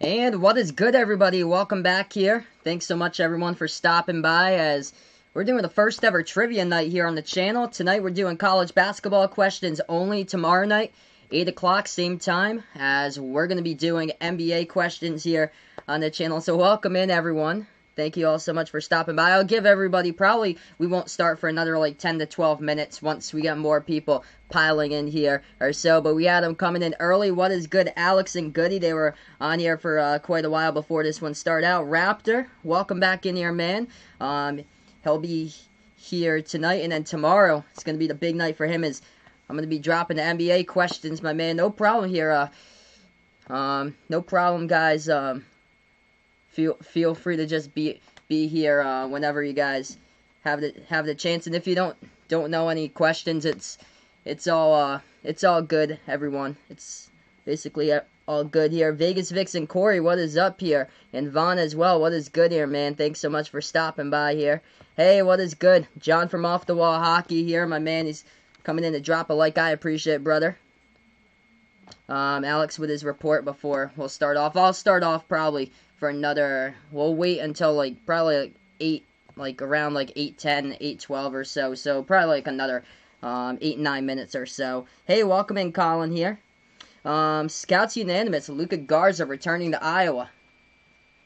And what is good, everybody? Welcome back here. Thanks so much, everyone, for stopping by as we're doing the first ever trivia night here on the channel. Tonight we're doing college basketball questions only. Tomorrow night, 8 o'clock, same time, as we're going to be doing NBA questions here on the channel. So welcome in, everyone. Thank you all so much for stopping by. I'll give everybody we won't start for another like 10 to 12 minutes once we get more people piling in here or so. But we had them coming in early. What is good, Alex and Goody? They were on here for quite a while before this one started out. Raptor, welcome back in here, man. He'll be here tonight, and then tomorrow it's going to be the big night for him. Is I'm going to be dropping the NBA questions, my man. No problem here. No problem, guys. Feel free to just be here whenever you guys have the chance. And if you don't know any questions, it's all good, everyone. It's basically all good here. Vegas Vixen Corey, what is up here? And Vaughn as well. What is good here, man? Thanks so much for stopping by here. Hey, what is good? John from Off the Wall Hockey here, my man. He's coming in to drop a like. I appreciate it, brother. Alex with his report before we'll start off. I'll start off probably for another, we'll wait until probably 8, around 8:10, 8:12 or so. So probably another 8-9 minutes or so. Hey, welcome in, Colin here. Scouts unanimous. Luka Garza returning to Iowa.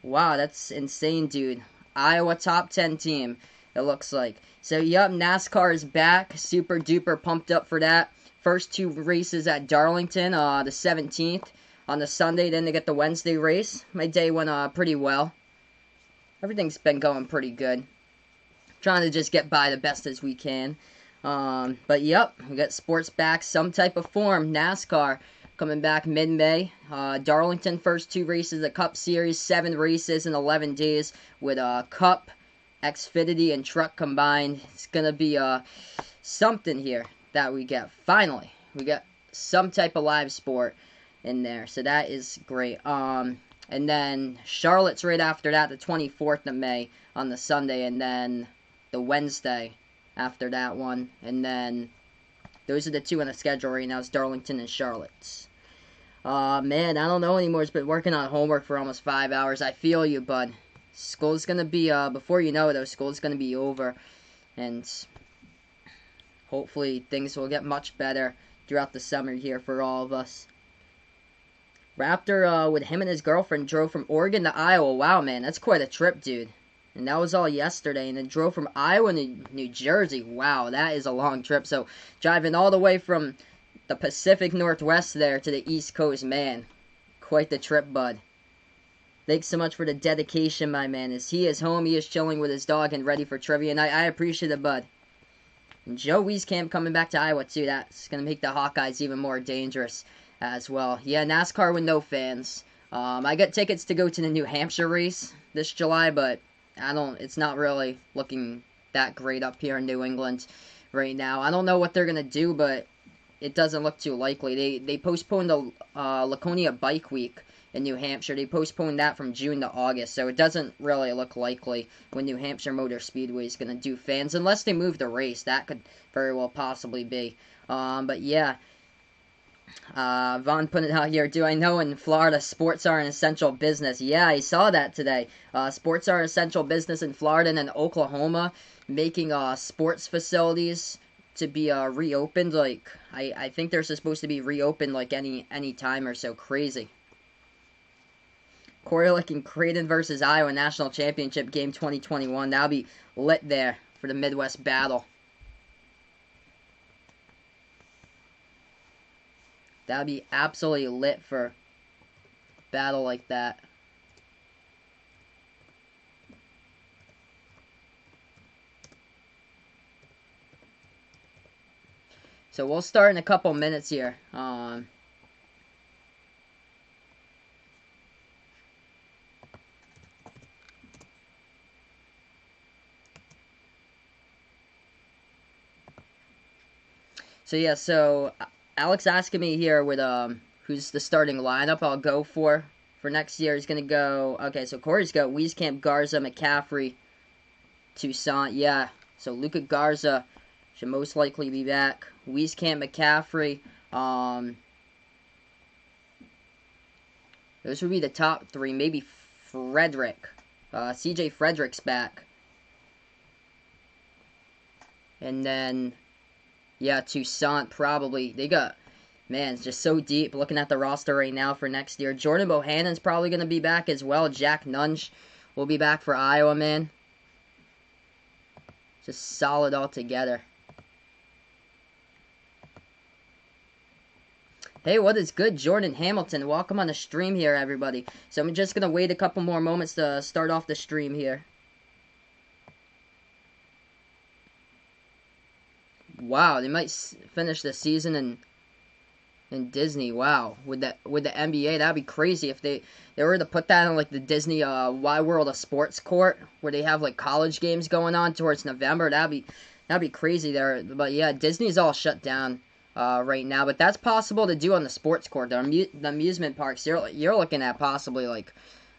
Wow, that's insane, dude. Iowa top 10 team, it looks like. So, yup, NASCAR is back. Super duper pumped up for that. First 2 races at Darlington, the 17th on the Sunday. Then they get the Wednesday race. My day went pretty well. Everything's been going pretty good. Trying to just get by the best as we can. But, yep, we got sports back, some type of form. NASCAR coming back mid-May. Darlington, first 2 races, the Cup Series, 7 races in 11 days with Cup, Xfinity, and Truck combined. It's going to be something here that we get. Finally, we got some type of live sport in there, so that is great. And then Charlotte's right after that, the 24th of May on the Sunday, and then the Wednesday after that one, and then those are the 2 on the schedule right now. It's Darlington and Charlotte's. Man, I don't know anymore. It's been working on homework for almost 5 hours. I feel you, bud. School's gonna be, before you know it, though, school's gonna be over, and hopefully things will get much better throughout the summer here for all of us. Raptor, with him and his girlfriend, drove from Oregon to Iowa. Wow, man, that's quite a trip, dude. And that was all yesterday, and then drove from Iowa to New Jersey. Wow, that is a long trip. So, driving all the way from the Pacific Northwest there to the East Coast, man. Quite the trip, bud. Thanks so much for the dedication, my man. As he is home, he is chilling with his dog and ready for trivia, and I appreciate it, bud. And Joe Wieskamp coming back to Iowa, too. That's going to make the Hawkeyes even more dangerous as well. Yeah, NASCAR with no fans. I got tickets to go to the New Hampshire race this July, but it's not really looking that great up here in New England right now. I don't know what they're going to do, but it doesn't look too likely. They postponed the Laconia Bike Week in New Hampshire. They postponed that from June to August, so it doesn't really look likely when New Hampshire Motor Speedway is going to do fans, unless they move the race. That could very well possibly be. But yeah, Vaughn put it out here. Do I know in Florida sports are an essential business? Yeah, I saw that today. Sports are an essential business in Florida and in Oklahoma, making sports facilities to be reopened. I think they're supposed to be reopened any time or so. Crazy. Corey in Creighton versus Iowa National Championship game 2021. That'll be lit there for the Midwest battle. That'll be absolutely lit for battle like that. So we'll start in a couple minutes here. So yeah, so Alex asking me here with who's the starting lineup I'll go for next year. He's gonna go. Okay, so Corey's got Wieskamp, Garza, McCaffrey, Toussaint. Yeah, so Luka Garza should most likely be back. Wieskamp, McCaffrey. Those would be the top 3. Maybe Frederick. CJ Frederick's back. And then, yeah, Toussaint probably. They got, man, it's just so deep looking at the roster right now for next year. Jordan Bohannon's probably going to be back as well. Jack Nunge will be back for Iowa, man. Just solid altogether. Hey, what is good? Jordan Hamilton. Welcome on the stream here, everybody. So I'm just going to wait a couple more moments to start off the stream here. Wow, they might finish the season in Disney. Wow, with the NBA, that'd be crazy if they were to put that in like the Disney Wide World of Sports court where they have like college games going on towards November. That'd be crazy there. But yeah, Disney's all shut down right now. But that's possible to do on the sports court. The amusement parks you're looking at possibly like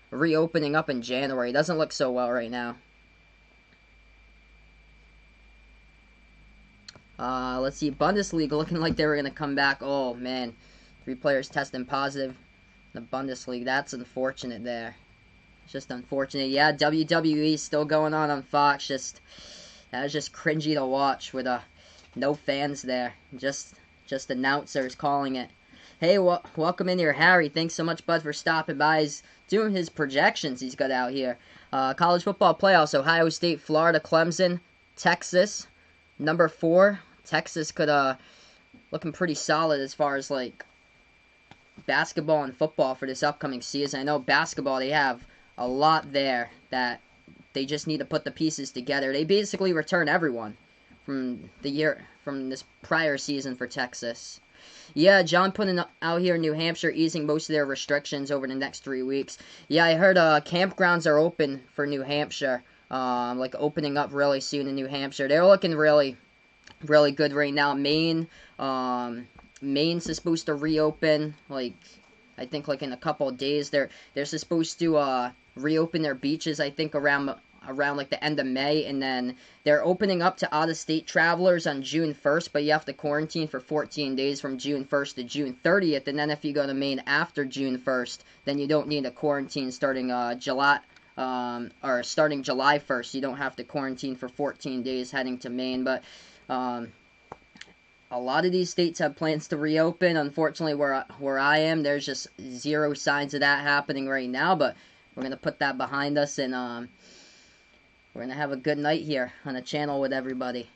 reopening up in January. It doesn't look so well right now. Let's see, Bundesliga looking like they were going to come back. Oh, man. 3 players testing positive in the Bundesliga. That's unfortunate there. It's just unfortunate. Yeah, WWE still going on Fox. That was just cringy to watch with no fans there. Just announcers calling it. Hey, welcome in here, Harry. Thanks so much, bud, for stopping by. He's doing his projections he's got out here. College football playoffs, Ohio State, Florida, Clemson, Texas. Number 4, Texas could, looking pretty solid as far as, like, basketball and football for this upcoming season. I know basketball, they have a lot there that they just need to put the pieces together. They basically return everyone from this prior season for Texas. Yeah, John putting out here in New Hampshire, easing most of their restrictions over the next 3 weeks. Yeah, I heard campgrounds are open for New Hampshire. Like opening up really soon in New Hampshire. They're looking really, really good right now. Maine's supposed to reopen. Like, I think like in a couple of days. They're supposed to reopen their beaches. I think around like the end of May, and then they're opening up to out-of-state travelers on June 1st. But you have to quarantine for 14 days from June 1st to June 30th. And then if you go to Maine after June 1st, then you don't need a quarantine starting starting July 1st. You don't have to quarantine for 14 days heading to Maine. But a lot of these states have plans to reopen. Unfortunately, where I am, there's just zero signs of that happening right now. But we're going to put that behind us, and we're going to have a good night here on the channel with everybody.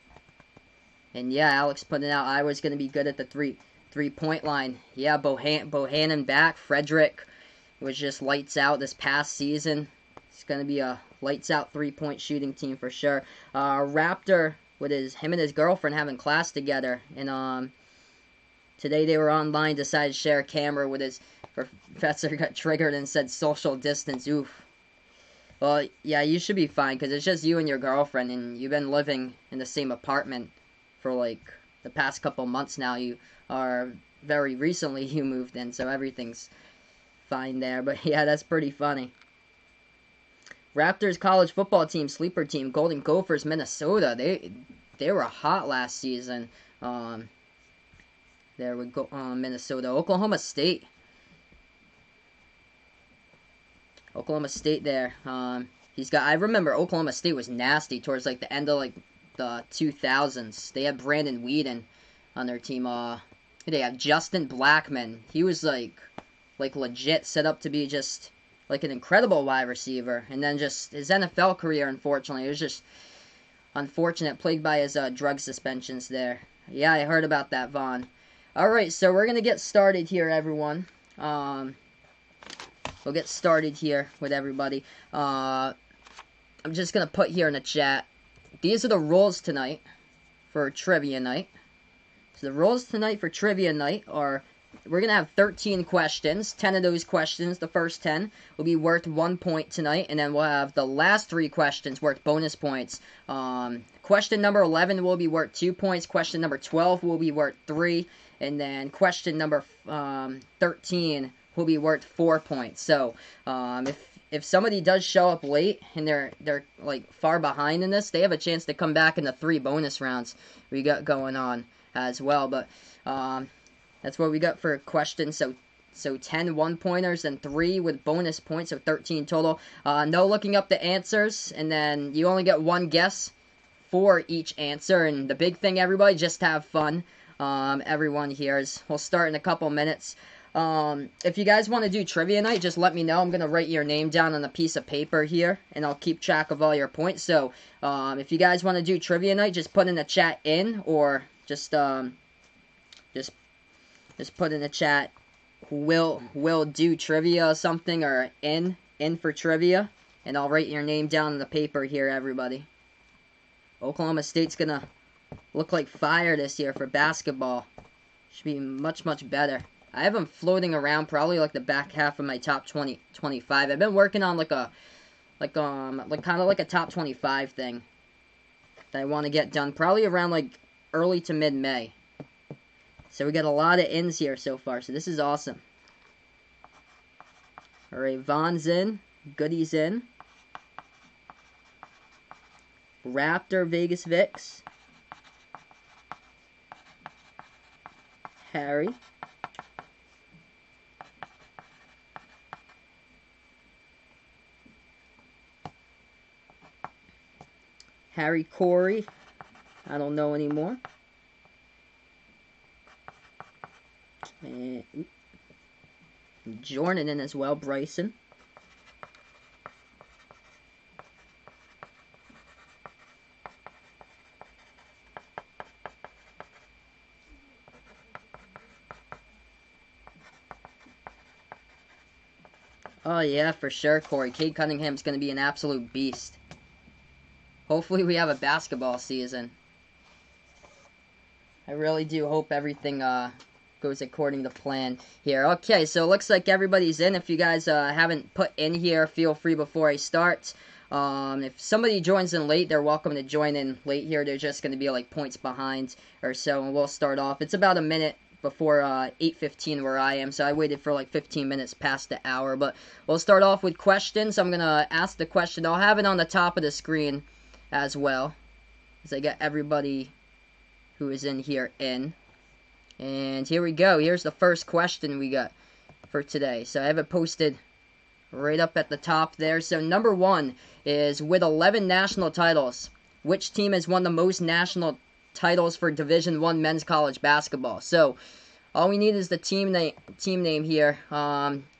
And yeah, Alex putting out Iowa's going to be good at the three-point line. Yeah, Bohannon back. Frederick was just lights out this past season. It's going to be a lights-out three-point shooting team for sure. Raptor, with him and his girlfriend having class together. And today they were online, decided to share a camera with his professor, got triggered and said social distance. Oof. Well, yeah, you should be fine, because it's just you and your girlfriend, and you've been living in the same apartment for, like, the past couple months now. You are, very recently you moved in, so everything's fine there. But yeah, that's pretty funny. Raptors college football team, sleeper team, Golden Gophers, Minnesota. They were hot last season. There we go, Minnesota. Oklahoma State. Oklahoma State there. I remember Oklahoma State was nasty towards like the end of like the 2000s. They had Brandon Whedon on their team. They have Justin Blackman. He was like legit set up to be just like an incredible wide receiver. And then just his NFL career, unfortunately, it was just unfortunate, plagued by his drug suspensions there. Yeah, I heard about that, Vaughn. Alright, so we're going to get started here, everyone. We'll get started here with everybody. I'm just going to put here in the chat. These are the rules tonight for Trivia Night. So the rules tonight for Trivia Night are, we're going to have 13 questions. 10 of those questions, the first 10, will be worth 1 point tonight. And then we'll have the last 3 questions worth bonus points. Question number 11 will be worth 2 points. Question number 12 will be worth 3. And then question number 13 will be worth 4 points. So, if somebody does show up late and they're like far behind in this, they have a chance to come back in the 3 bonus rounds we got going on as well. But that's what we got for questions. So So 10 one-pointers and 3 with bonus points, so 13 total. No looking up the answers, and then you only get one guess for each answer. And the big thing, everybody, just have fun. Everyone here we'll start in a couple minutes. If you guys want to do trivia night, just let me know. I'm going to write your name down on a piece of paper here, and I'll keep track of all your points. So, if you guys want to do trivia night, just put in the chat in, or just put in the chat, will do trivia or something, or in for trivia, and I'll write your name down on the paper here, everybody. Oklahoma State's going to look like fire this year for basketball. Should be much, much better. I have them floating around probably like the back half of my top 20, 25. I've been working on kind of like a top 25 thing that I want to get done probably around like early to mid-May. So we got a lot of ins here so far, so this is awesome. All right, Vaughn's in, Goody's in, Raptor, Vegas Vix, Harry, Corey, I don't know anymore. And Jordan in as well, Bryson. Oh yeah, for sure, Corey. Cade Cunningham's going to be an absolute beast. Hopefully we have a basketball season. I really do hope everything goes according to plan here. Okay, so it looks like everybody's in. If you guys haven't put in here, feel free before I start. If somebody joins in late, they're welcome to join in late here. They're just going to be like points behind or so, and we'll start off. It's about a minute before 8:15 where I am, so I waited for like 15 minutes past the hour. But we'll start off with questions. I'm going to ask the question. I'll have it on the top of the screen as well, as I get everybody who is in here in. And here we go. Here's the first question we got for today. So I have it posted right up at the top there. So number 1 is, with 11 national titles, which team has won the most national titles for Division I men's college basketball? So all we need is the team name here.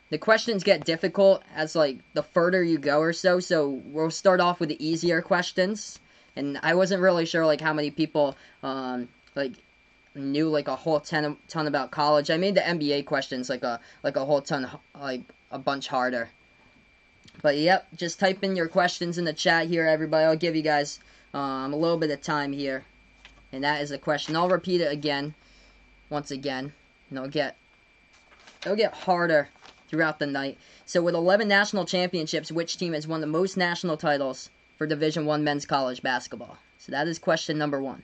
The questions get difficult as like the further you go or so. So we'll start off with the easier questions. And I wasn't really sure like how many people knew like a whole ton about college. I made the NBA questions like a whole ton, like a bunch harder. But yep, just type in your questions in the chat here, everybody. I'll give you guys a little bit of time here. And that is the question. I'll repeat it again, once again. And it'll get harder throughout the night. So with 11 national championships, which team has won the most national titles for Division I men's college basketball? So that is question number 1.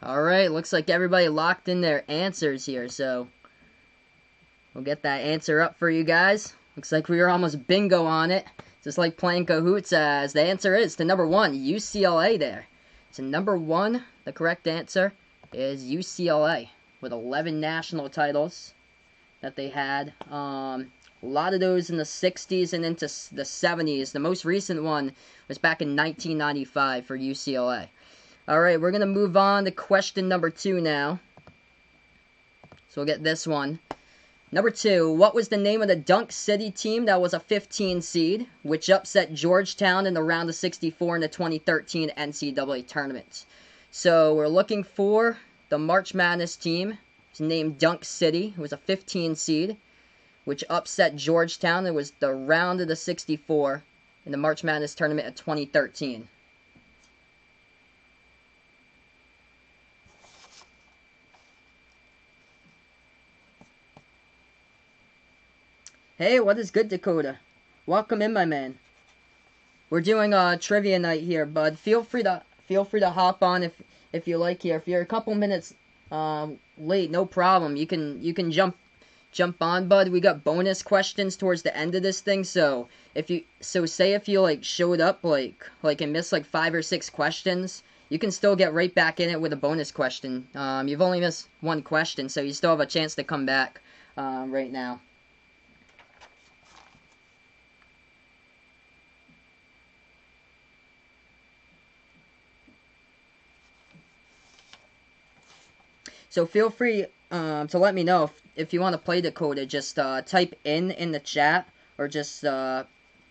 Alright, looks like everybody locked in their answers here, so we'll get that answer up for you guys. Looks like we were almost bingo on it, just like playing Cahoots, as the answer is to number 1, UCLA there. So number 1, the correct answer is UCLA, with 11 national titles that they had. A lot of those in the 60s and into the 70s. The most recent one was back in 1995 for UCLA. Alright, we're going to move on to question number 2 now. So we'll get this one. Number 2, what was the name of the Dunk City team that was a 15 seed, which upset Georgetown in the round of 64 in the 2013 NCAA tournament? So we're looking for the March Madness team It's named Dunk City. It was a 15 seed, which upset Georgetown. It was the round of the 64 in the March Madness tournament of 2013. Hey, what is good, Dakota? Welcome in, my man. We're doing a trivia night here, bud. Feel free to hop on if you like here. If you're a couple minutes late, no problem. You can jump on, bud. We got bonus questions towards the end of this thing, so say if you like showed up like and missed like 5 or 6 questions, you can still get right back in it with a bonus question. You've only missed 1 question, so you still have a chance to come back right now. So feel free to let me know if you want to play Dakota. Just type in the chat, or just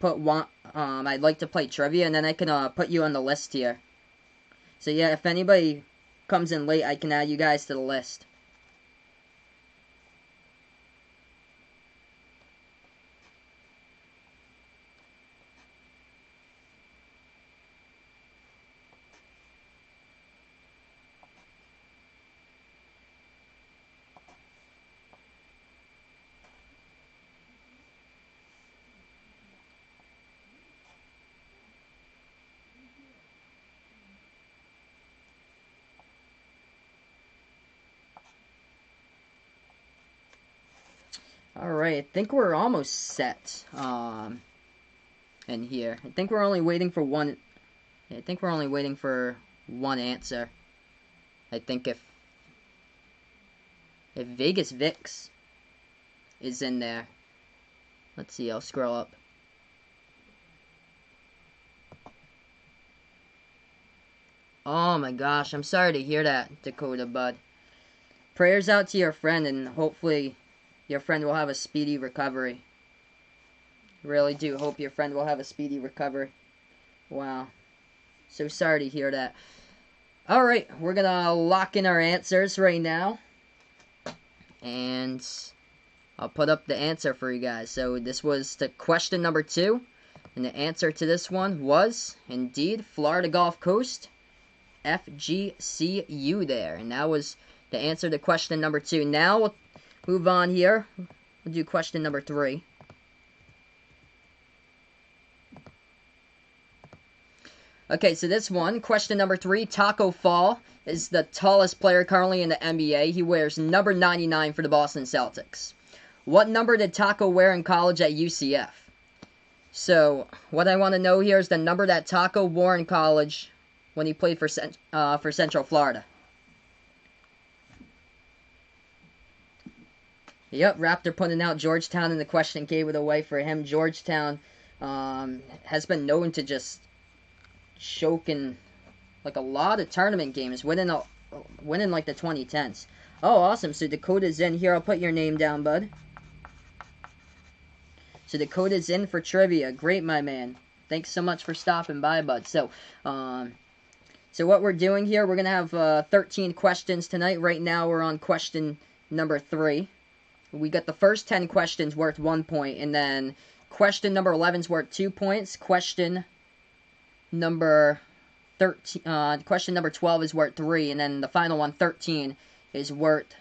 put one. I'd like to play trivia, and then I can put you on the list here. So yeah, if anybody comes in late, I can add you guys to the list. Alright, I think we're almost set in here. I think we're only waiting for one answer. I think if Vegas Vix is in there. Let's see, I'll scroll up. Oh my gosh, I'm sorry to hear that, Dakota, bud. Prayers out to your friend, and hopefully your friend will have a speedy recovery. Really do hope your friend will have a speedy recovery. Wow. So sorry to hear that. Alright, we're gonna lock in our answers right now. And I'll put up the answer for you guys. So this was the question number 2. And the answer to this one was, indeed, Florida Gulf Coast. FGCU there. And that was the answer to question number 2. Now we'll move on here. We'll do question number 3. Okay, so this one, question number 3, Taco Fall is the tallest player currently in the NBA. He wears number 99 for the Boston Celtics. What number did Taco wear in college at UCF? So, what I want to know here is the number that Taco wore in college when he played for Central Florida. Yep, Raptor putting out Georgetown, and the question gave it away for him. Georgetown has been known to just choke in like a lot of tournament games, winning like the 2010s. Oh, awesome. So Dakota's in here. I'll put your name down, bud. So Dakota's in for trivia. Great, my man. Thanks so much for stopping by, bud. So what we're doing here, we're going to have 13 questions tonight. Right now, we're on question number 3. We got the first 10 questions worth 1 point, and then question number 11 is worth 2 points. Question number 12 is worth 3, and then the final one, 13, is worth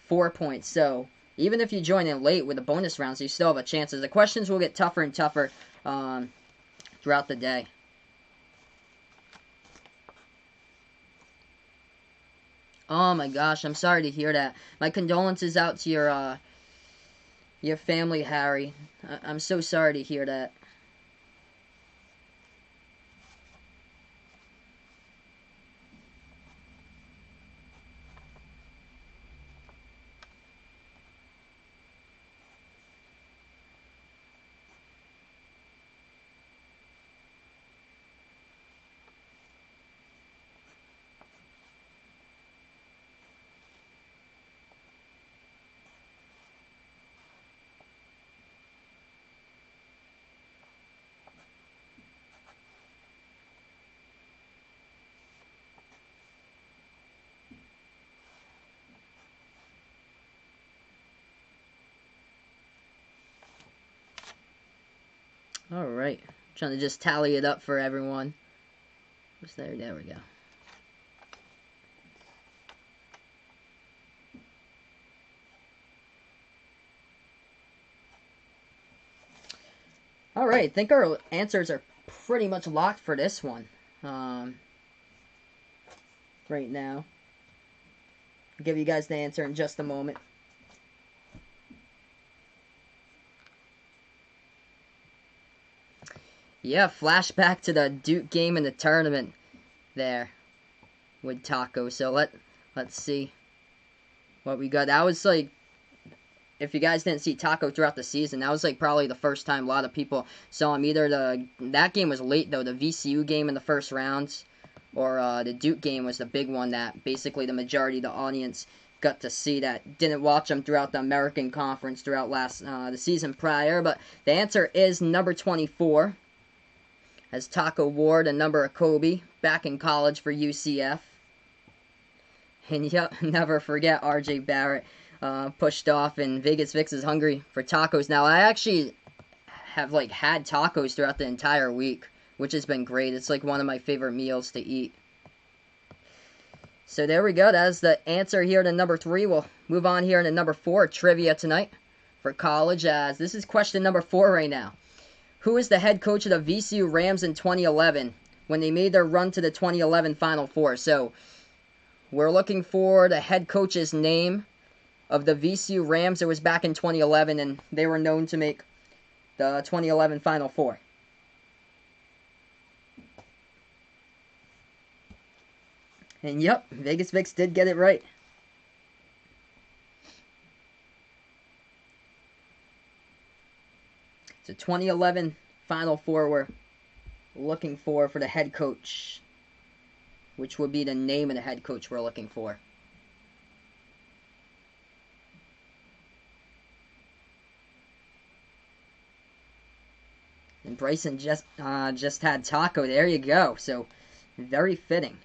4 points. So even if you join in late with the bonus rounds, you still have a chance. The questions will get tougher and tougher throughout the day. Oh my gosh, I'm sorry to hear that. My condolences out to your family, Harry. I'm so sorry to hear that. Alright. Trying to just tally it up for everyone. What's there? There we go. Alright, I think our answers are pretty much locked for this one. Right now. I'll give you guys the answer in just a moment. Yeah, flashback to the Duke game in the tournament there with Taco. So let's see what we got. That was like, if you guys didn't see Taco throughout the season, that was like probably the first time a lot of people saw him. Either that game was late though, the VCU game in the first rounds, or the Duke game was the big one that basically the majority of the audience got to see that didn't watch him throughout the American Conference throughout the season prior. But the answer is number 24. As Taco wore the number of Kobe back in college for UCF. And yep, never forget RJ Barrett pushed off, and Vegas Vix is hungry for tacos. Now, I actually have like had tacos throughout the entire week, which has been great. It's like one of my favorite meals to eat. So there we go. That is the answer here to number 3. We'll move on here to number 4, trivia tonight for college, as this is question number 4 right now. Who is the head coach of the VCU Rams in 2011 when they made their run to the 2011 Final Four? So, we're looking for the head coach's name of the VCU Rams. It was back in 2011, and they were known to make the 2011 Final Four. And yep, Vegas Vix did get it right. So 2011 Final Four we're looking for the head coach, which would be the name of the head coach we're looking for. And Bryson just had Taco. There you go. So very fitting.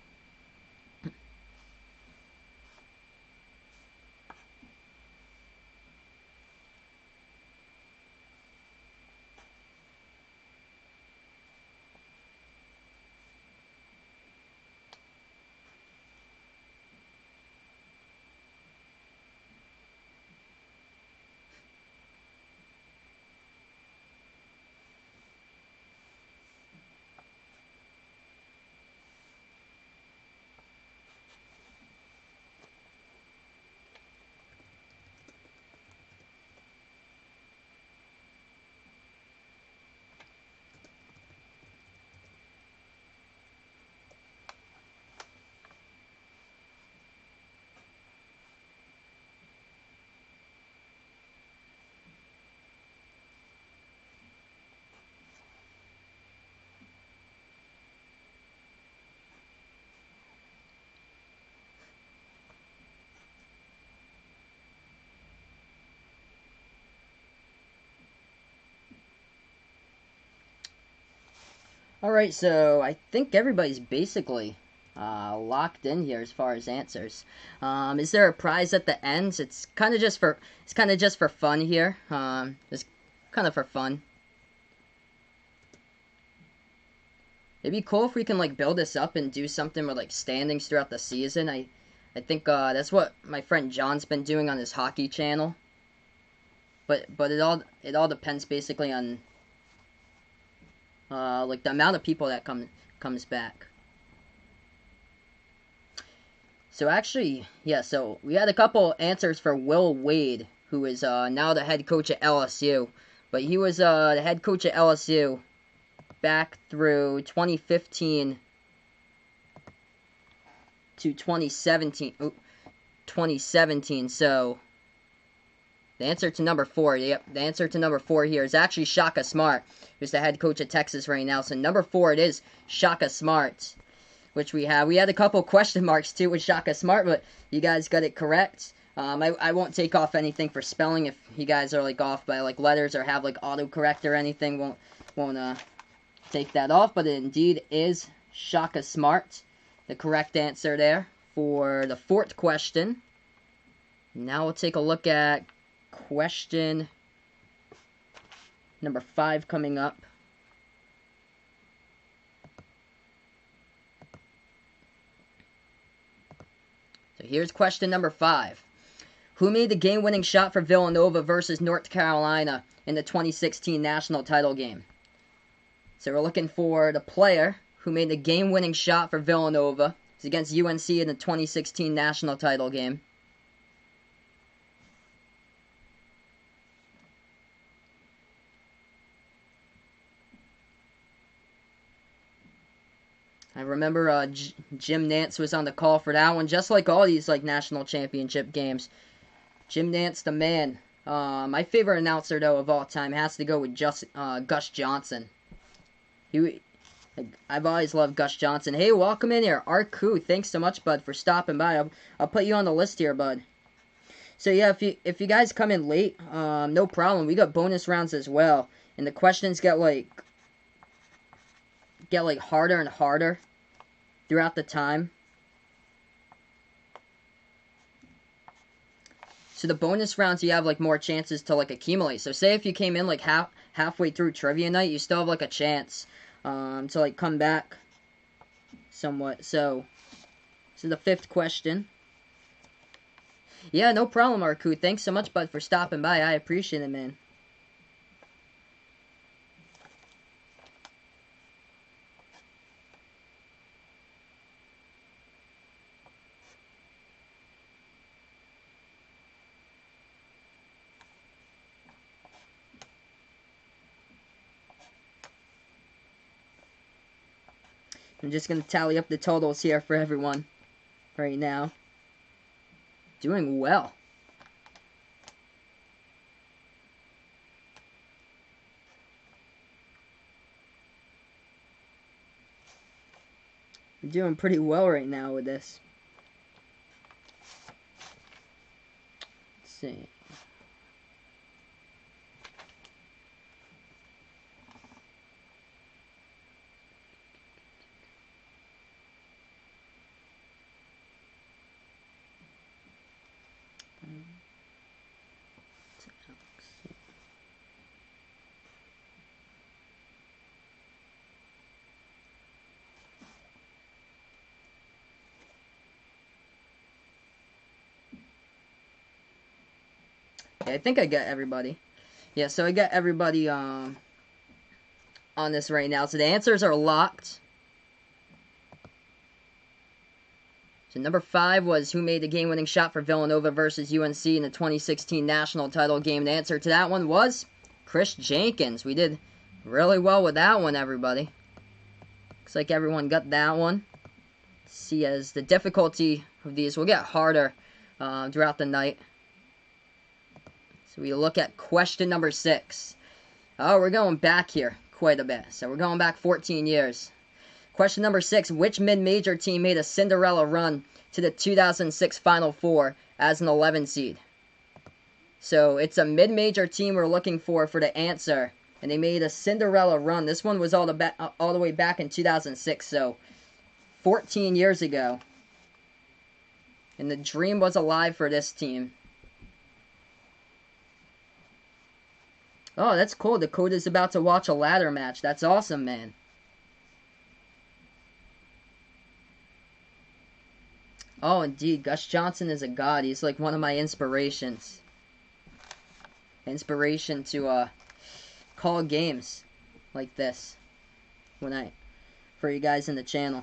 Alright, so I think everybody's basically locked in here as far as answers. Is there a prize at the end? It's kind of just for fun here. It's kind of for fun. It'd be cool if we can like build this up and do something with like standings throughout the season. I think that's what my friend John's been doing on his hockey channel. But it all depends basically on like the amount of people that comes back. So actually, yeah, so we had a couple answers for Will Wade, who is now the head coach at LSU. But he was the head coach at LSU back through 2015 to 2017. 2017, so the answer to number 4, yep, the answer to number 4 here is actually Shaka Smart, who's the head coach at Texas right now. So number 4, it is Shaka Smart, which we had a couple question marks too with Shaka Smart, but you guys got it correct. I won't take off anything for spelling if you guys are like off by like letters or have like autocorrect or anything. Won't take that off, but it indeed is Shaka Smart, the correct answer there for the 4th question. Now we'll take a look at question number 5 coming up. So here's question number 5. Who made the game-winning shot for Villanova versus North Carolina in the 2016 national title game? So we're looking for the player who made the game-winning shot for Villanova. It's against UNC in the 2016 national title game. I remember Jim Nantz was on the call for that one, just like all these national championship games. Jim Nantz, the man. My favorite announcer, though, of all time has to go with Gus Johnson. I've always loved Gus Johnson. Hey, welcome in here. Arku, thanks so much, bud, for stopping by. I'll put you on the list here, bud. So, yeah, if you guys come in late, no problem. We got bonus rounds as well. And the questions get harder and harder throughout the time. So the bonus rounds, you have more chances to accumulate. So say if you came in halfway through trivia night, you still have a chance to come back somewhat. So this is the 5th question. Yeah, no problem, Arku. Thanks so much, bud, for stopping by. I appreciate it, man. I'm just going to tally up the totals here for everyone right now. Doing well. We're doing pretty well right now with this. Let's see. Okay, I think I got everybody. Yeah, so I got everybody on this right now. So the answers are locked. So number 5 was who made the game-winning shot for Villanova versus UNC in the 2016 national title game. The answer to that one was Chris Jenkins. We did really well with that one, everybody. Looks like everyone got that one. Let's see, as the difficulty of these will get harder throughout the night. So we look at question number 6. Oh, we're going back here quite a bit. So we're going back 14 years. Question number 6. Which mid-major team made a Cinderella run to the 2006 Final Four as an 11 seed? So it's a mid-major team we're looking for the answer. And they made a Cinderella run. This one was all the way back in 2006. So 14 years ago. And the dream was alive for this team. Oh, that's cool. Dakota's about to watch a ladder match. That's awesome, man. Oh, indeed. Gus Johnson is a god. He's like one of my inspirations. Inspiration to call games like this for you guys in the channel.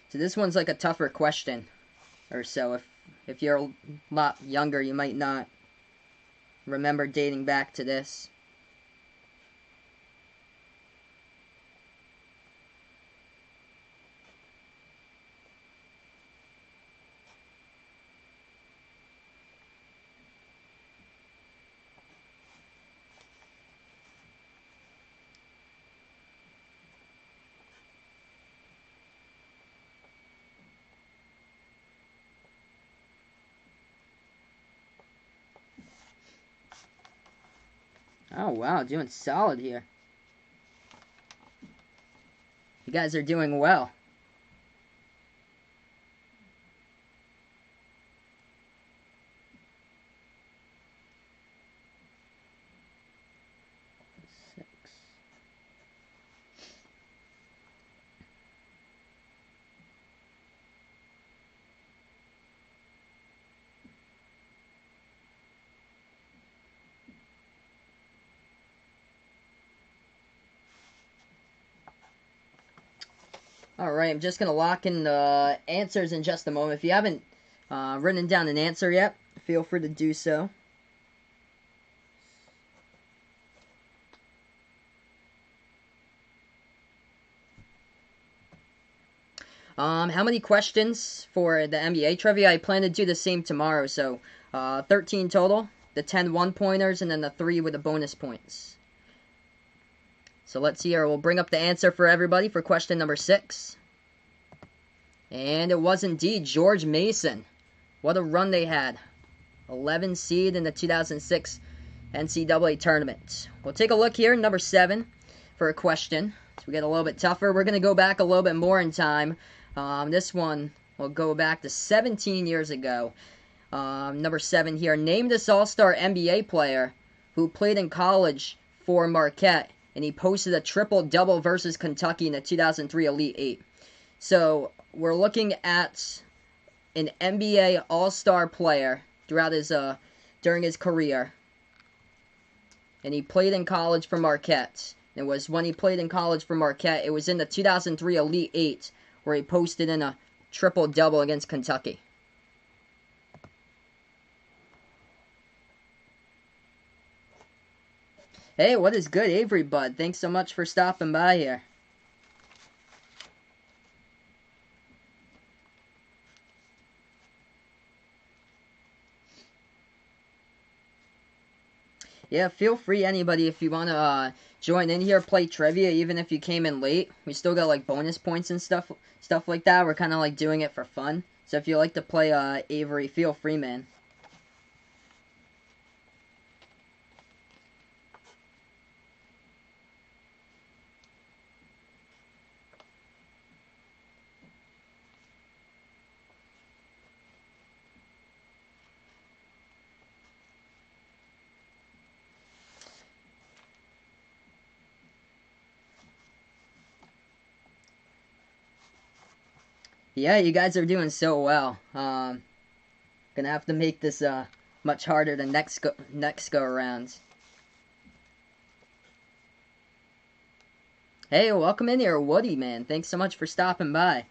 So this one's like a tougher question or so. If you're a lot younger, you might not remember dating back to this. Oh, wow, doing solid here. You guys are doing well. Alright, I'm just going to lock in the answers in just a moment. If you haven't written down an answer yet, feel free to do so. How many questions for the NBA trivia? I plan to do the same tomorrow, so 13 total. The 10 one-pointers, and then the 3 with the bonus points. So let's see here. We'll bring up the answer for everybody for question number 6. And it was indeed George Mason. What a run they had. 11 seed in the 2006 NCAA tournament. We'll take a look here, number 7, for a question. So we get a little bit tougher. We're going to go back a little bit more in time. This one will go back to 17 years ago. Number 7 here. Name this all-star NBA player who played in college for Marquette, and he posted a triple-double versus Kentucky in the 2003 Elite Eight. So we're looking at an NBA all-star player throughout his during his career, and he played in college for Marquette. It was when he played in college for Marquette. It was in the 2003 Elite Eight where he posted in a triple-double against Kentucky. Hey, what is good, Avery Bud? Thanks so much for stopping by here. Yeah, feel free, anybody, if you want to join in here, play trivia, even if you came in late. We still got, like, bonus points and stuff like that. We're kind of, like, doing it for fun. So if you like to play Avery, feel free, man. Yeah, you guys are doing so well. Gonna have to make this much harder than next go arounds. Hey, welcome in here, Woody, man. Thanks so much for stopping by.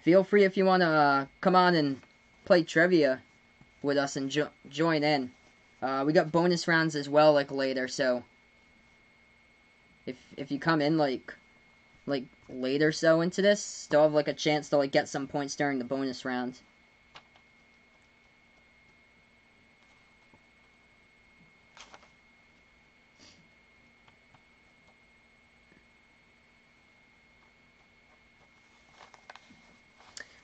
Feel free if you want to come on and play trivia with us and join in. We got bonus rounds as well, like, later, so if you come in, like later so into this, still have, like, a chance to, like, get some points during the bonus round.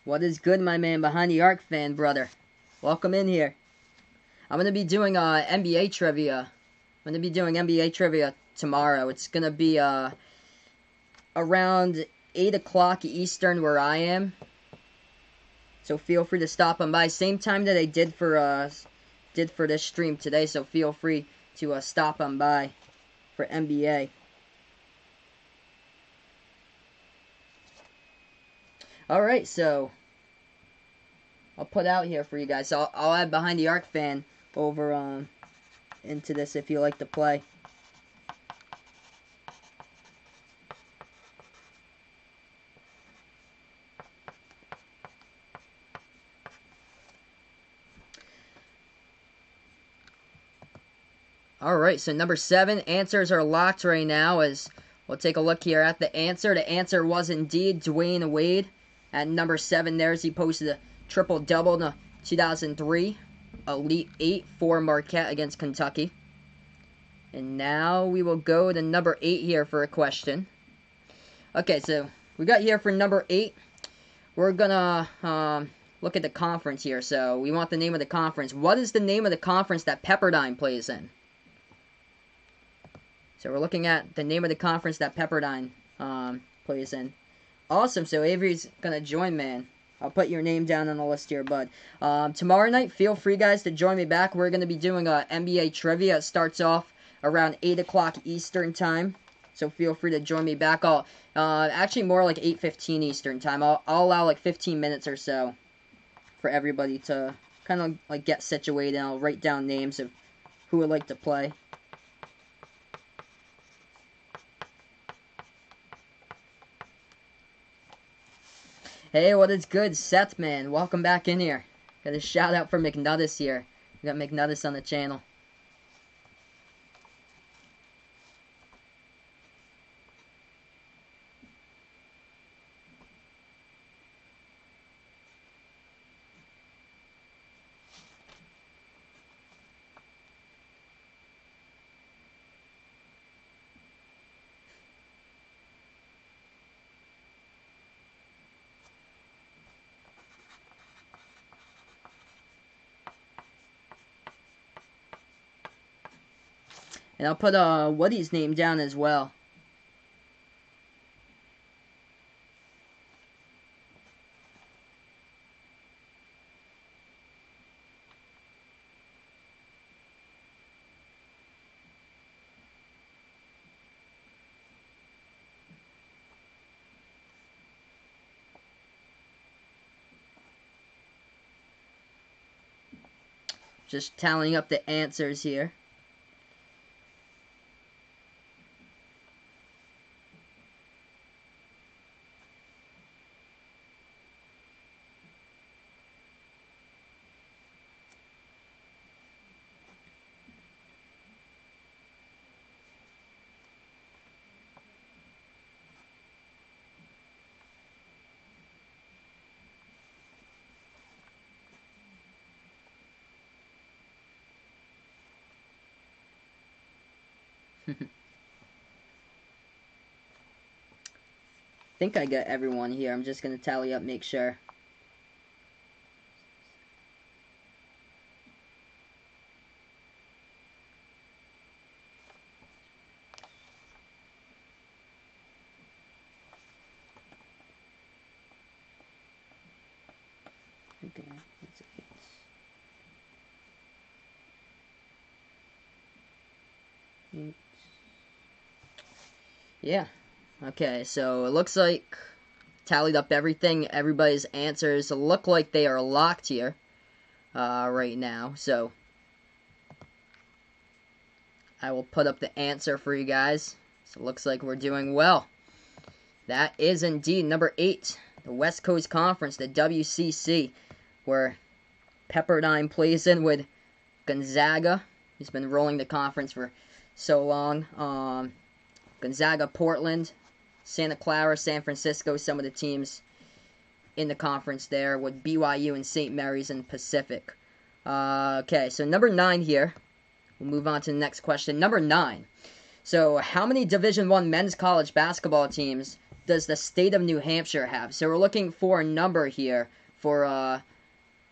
What is good, my man behind the arc fan, brother? Welcome in here. I'm going to be doing NBA trivia. I'm going to be doing NBA trivia tomorrow. It's going to be around 8 o'clock Eastern where I am. So feel free to stop on by. Same time that I did for this stream today. So feel free to stop on by for NBA. Alright, so I'll put out here for you guys. So I'll add behind the arc fan over into this if you like to play. Alright, so number 7, answers are locked right now as we'll take a look here at the answer. The answer was indeed Dwayne Wade. At number 7 there, as he posted a triple-double in the 2003 Elite 8 for Marquette against Kentucky. And now we will go to number 8 here for a question. Okay, so we got here for number 8. We're gonna look at the conference here. So we want the name of the conference. What is the name of the conference that Pepperdine plays in? So we're looking at the name of the conference that Pepperdine plays in. Awesome, so Avery's going to join, man. I'll put your name down on the list here, bud. Tomorrow night, feel free, guys, to join me back. We're going to be doing NBA trivia. It starts off around 8 o'clock Eastern time. So feel free to join me back. Actually, more like 8:15 Eastern time. I'll allow like 15 minutes or so for everybody to kind of like get situated. I'll write down names of who would like to play. Hey, what is good, Seth, man? Welcome back in here. Got a shout out for McNuttess here. We got McNuttess on the channel. And I'll put Woody's name down as well. Just tallying up the answers here. I think I got everyone here. I'm just going to tally up, make sure. Okay, yeah. Okay, so it looks like tallied up everything. Everybody's answers look like they are locked here right now. So I will put up the answer for you guys. So it looks like we're doing well. That is indeed number 8, the West Coast Conference, the WCC, where Pepperdine plays in with Gonzaga. He's been rolling the conference for so long. Gonzaga, Portland, Santa Clara, San Francisco, some of the teams in the conference there with BYU and St. Mary's in Pacific. Okay, so number 9 here. We'll move on to the next question. Number 9. So how many Division I men's college basketball teams does the state of New Hampshire have? So we're looking for a number here for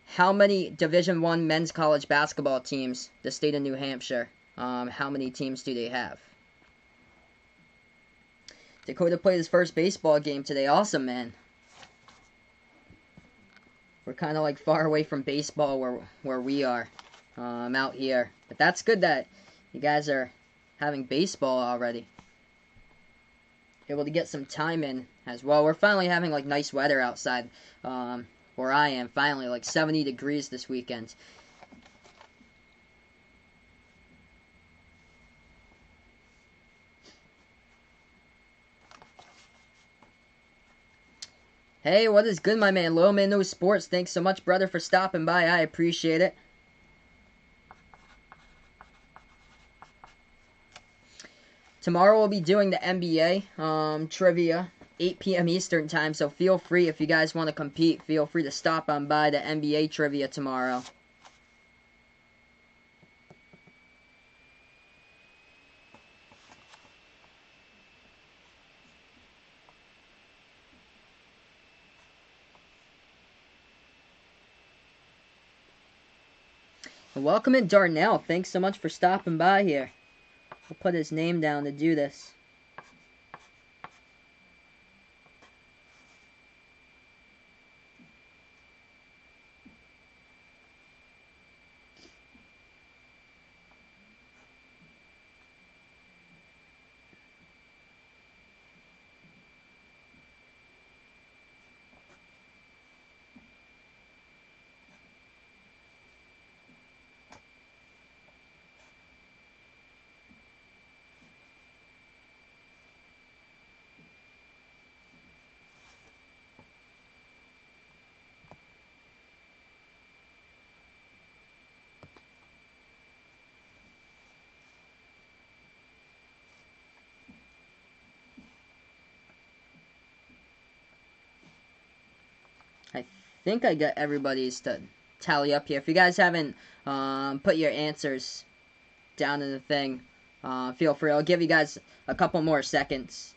how many Division I men's college basketball teams the state of New Hampshire, how many teams do they have? Dakota played his first baseball game today. Awesome, man. We're kind of like far away from baseball where we are out here. But that's good that you guys are having baseball already. Able to get some time in as well. We're finally having like nice weather outside where I am. Finally, like 70 degrees this weekend. Hey, what is good, my man? Loyal Man Knows Sports. Thanks so much, brother, for stopping by. I appreciate it. Tomorrow we'll be doing the NBA trivia, 8 p.m. Eastern time, so feel free, if you guys want to compete, feel free to stop on by the NBA trivia tomorrow. And welcome in, Darnell. Thanks so much for stopping by here. I'll put his name down to do this. I think I got everybody's to tally up here. If you guys haven't put your answers down in the thing, feel free. I'll give you guys a couple more seconds.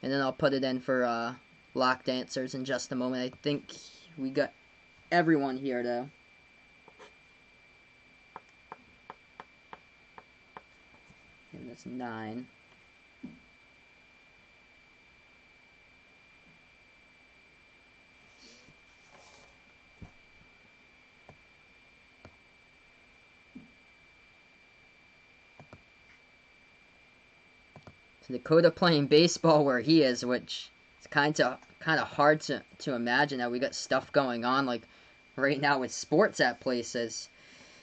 And then I'll put it in for locked answers in just a moment. I think we got everyone here, though. And that's 9. So Dakota playing baseball where he is, which is kind of hard to imagine that we got stuff going on like right now with sports at places.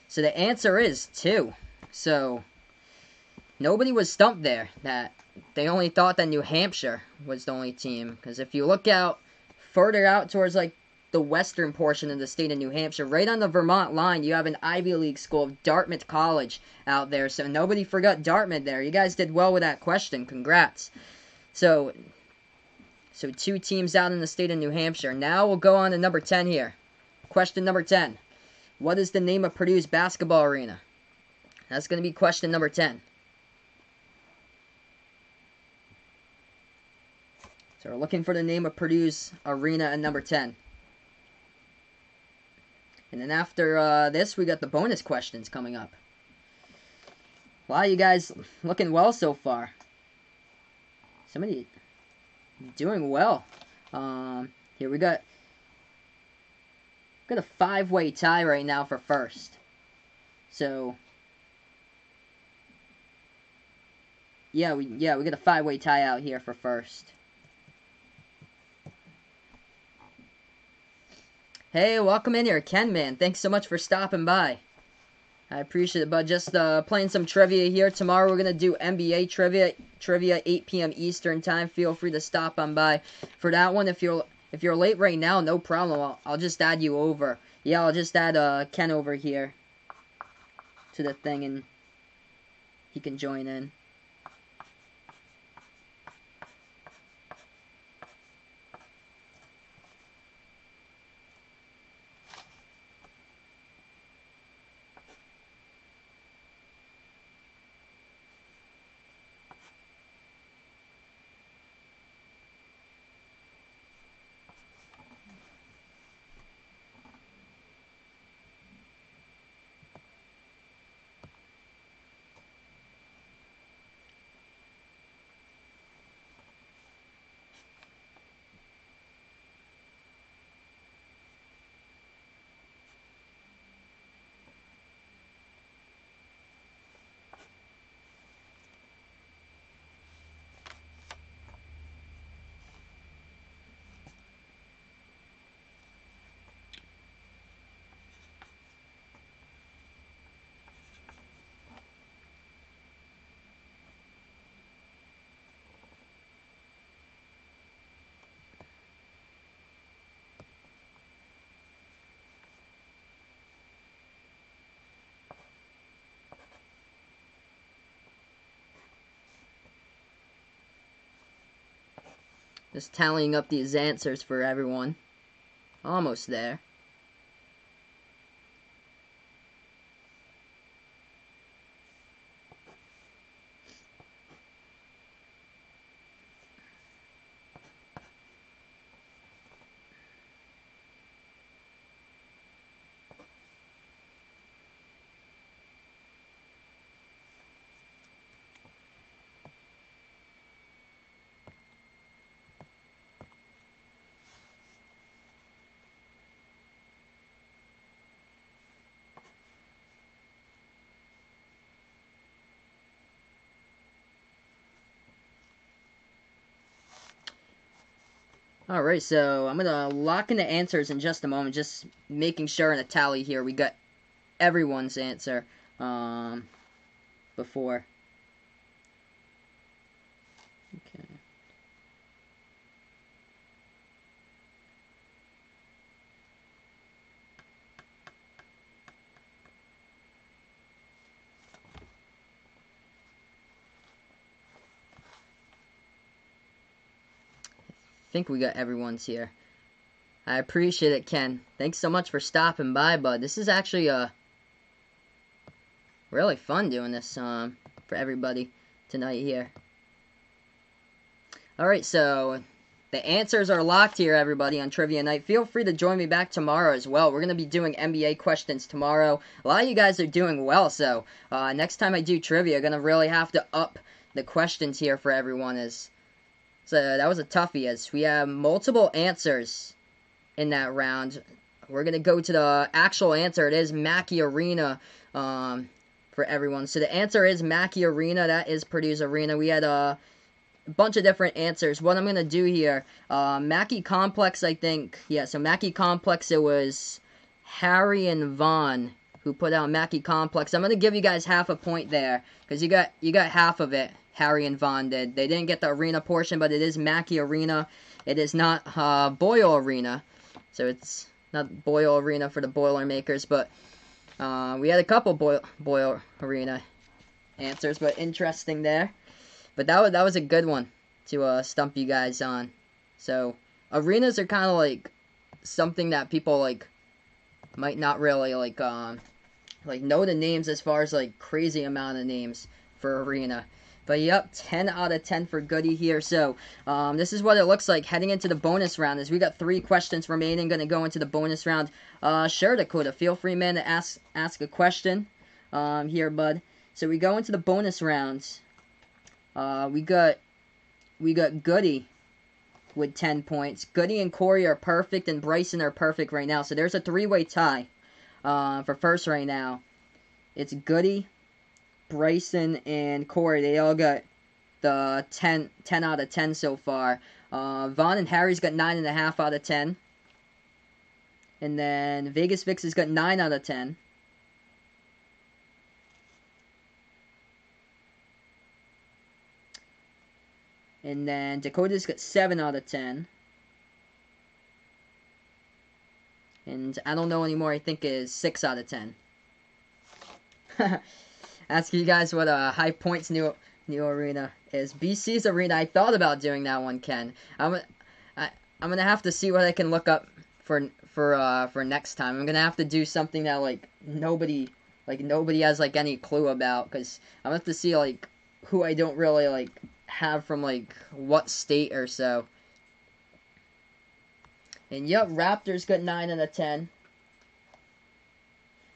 So the answer is 2. So nobody was stumped there. That they only thought that New Hampshire was the only team. Because if you look out further out towards like the western portion of the state of New Hampshire, right on the Vermont line, you have an Ivy League school of Dartmouth College out there. So nobody forgot Dartmouth there. You guys did well with that question. Congrats. So 2 teams out in the state of New Hampshire. Now we'll go on to number 10 here. Question number 10. What is the name of Purdue's basketball arena? That's going to be question number 10. So we're looking for the name of Purdue's arena at number 10. And then after this, we got the bonus questions coming up. Wow, you guys looking well so far. Somebody doing well. Here we got a 5-way tie right now for first. So yeah, we got a 5-way tie out here for first. Hey, welcome in here, Ken, man. Thanks so much for stopping by. I appreciate it, bud. Just playing some trivia here. Tomorrow we're going to do NBA trivia 8 p.m. Eastern time. Feel free to stop on by for that one. If you're late right now, no problem. I'll just add you over. Yeah, I'll just add Ken over here to the thing, and he can join in. Just tallying up these answers for everyone. Almost there. Alright, so I'm going to lock in the answers in just a moment, just making sure in a tally here we got everyone's answer before. Okay. I think we got everyone's here. I appreciate it, Ken. Thanks so much for stopping by, bud. This is actually really fun doing this for everybody tonight here. Alright, so the answers are locked here, everybody, on Trivia Night. Feel free to join me back tomorrow as well. We're going to be doing NBA questions tomorrow. A lot of you guys are doing well, so next time I do trivia, I'm going to really have to up the questions here for everyone. So that was a toughie, as we have multiple answers in that round. We're going to go to the actual answer. It is Mackey Arena for everyone. So the answer is Mackey Arena. That is Purdue's arena. We had a bunch of different answers. What I'm going to do here, Mackey Complex, I think. Yeah, so Mackey Complex, it was Harry and Vaughn who put out Mackey Complex. I'm going to give you guys half a point there, because you got half of it. Harry and Vaughn did. They didn't get the arena portion, but it is Mackey Arena. It is not Boyle Arena. So it's not Boyle Arena for the Boilermakers, but we had a couple Boyle Arena answers, but interesting there. But that was a good one to stump you guys on. So arenas are kind of like something that people like might not really like know the names as far as like crazy amount of names for arena. But yep, 10 out of 10 for Goody here. So this is what it looks like heading into the bonus round. As we got 3 questions remaining, going to go into the bonus round. Sure, Dakota, feel free, man, to ask a question here, bud. So we go into the bonus rounds. We got Goody with 10 points. Goody and Corey are perfect, and Bryson are perfect right now. So there's a 3-way tie for first right now. It's Goody, Bryson, and Corey. They all got the 10 out of 10 so far. Vaughn and Harry's got 9.5 out of 10. And then Vegas Vix has got 9 out of 10. And then Dakota's got 7 out of 10. And I don't know anymore, I think is 6 out of 10. Ask you guys what High Point's new arena is. BC's arena, I thought about doing that one, Ken. I'm gonna have to see what I can look up for next time. I'm gonna have to do something that like nobody has like any clue about, because I'm gonna have to see like who I don't really like have from like what state or so. And yep, Raptors got 9 out of 10.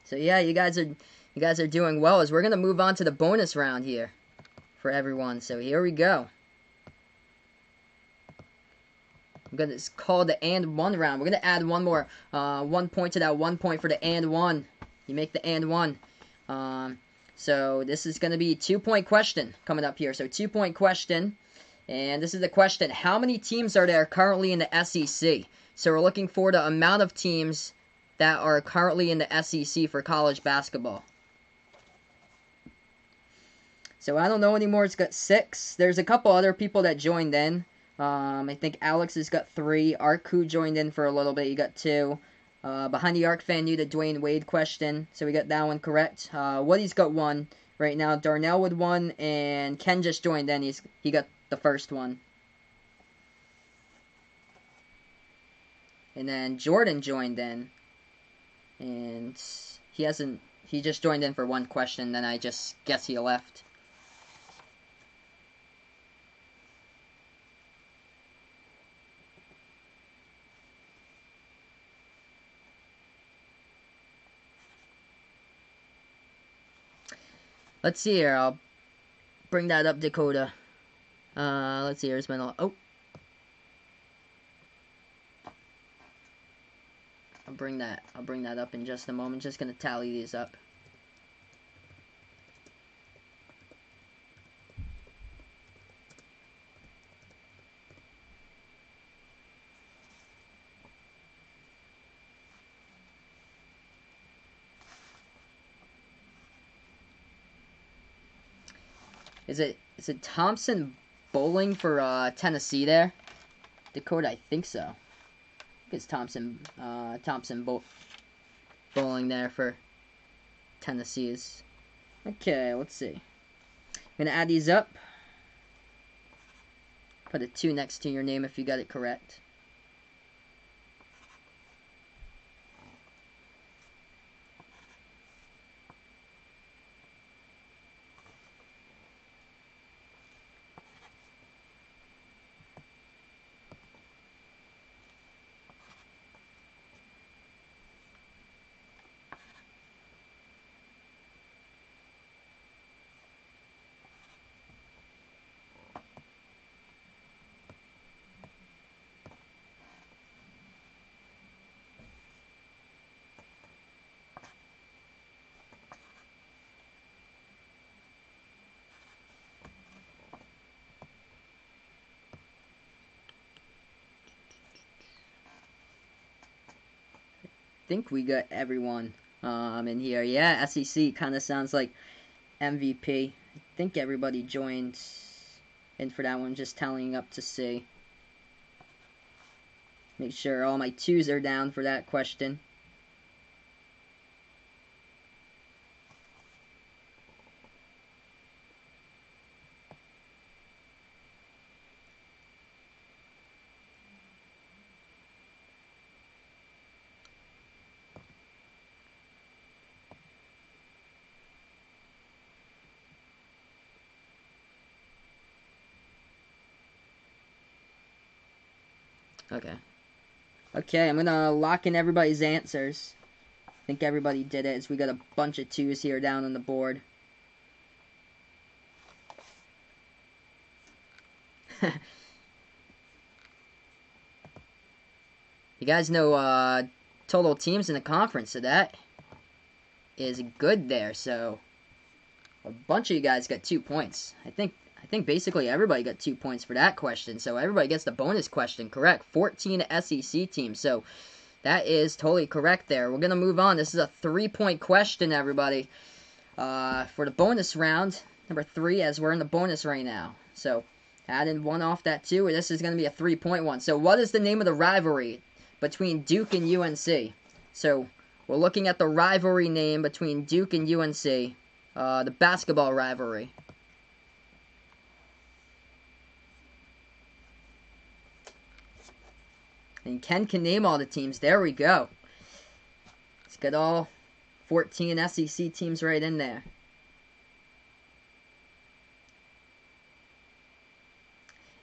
So yeah, you guys are doing well, as we're gonna move on to the bonus round here for everyone. So here we go. It's called the and one round. We're gonna add one more 1 point to that 1 point for the and one. You make the and one. So this is going to be 2-point question coming up here. So 2-point question. And this is the question. How many teams are there currently in the SEC? So we're looking for the amount of teams that are currently in the SEC for college basketball. So I don't know anymore. It's got 6. There's a couple other people that joined in. I think Alex has got 3. Arku joined in for a little bit. You got 2. Behind the Arc fan knew the Dwayne Wade question, so we got that one correct. Woody's got 1 right now. Darnell with 1, and Ken just joined in. He got the first one. And then Jordan joined in, and he just joined in for 1 question, then I just guess he left. Let's see here. I'll bring that up, Dakota. Let's see. Here's my I'll bring that up in just a moment. Just gonna tally these up. Is it Thompson Bowling for Tennessee there? Dakota, I think so. I think it's Thompson Bowling there for Tennessee's. Okay, let's see. I'm gonna add these up. Put a 2 next to your name if you got it correct. Think we got everyone in here. Yeah, SEC kind of sounds like MVP. I think everybody joined in for that one, just tallying up to see. Make sure all my 2s are down for that question. Okay. Okay, I'm gonna lock in everybody's answers. I think everybody did it, as we got a bunch of 2s here down on the board. You guys know total teams in the conference, so that is good there. So a bunch of you guys got 2 points. I think basically everybody got 2 points for that question. So everybody gets the bonus question correct. 14 SEC teams. So that is totally correct there. We're gonna move on. This is a 3-point question, everybody. For the bonus round, number 3, as we're in the bonus right now. So add in 1 off that 2. This is gonna be a 3-point one. So what is the name of the rivalry between Duke and UNC? So we're looking at the rivalry name between Duke and UNC. The basketball rivalry. And Ken can name all the teams. There we go. Let's get all 14 SEC teams right in there.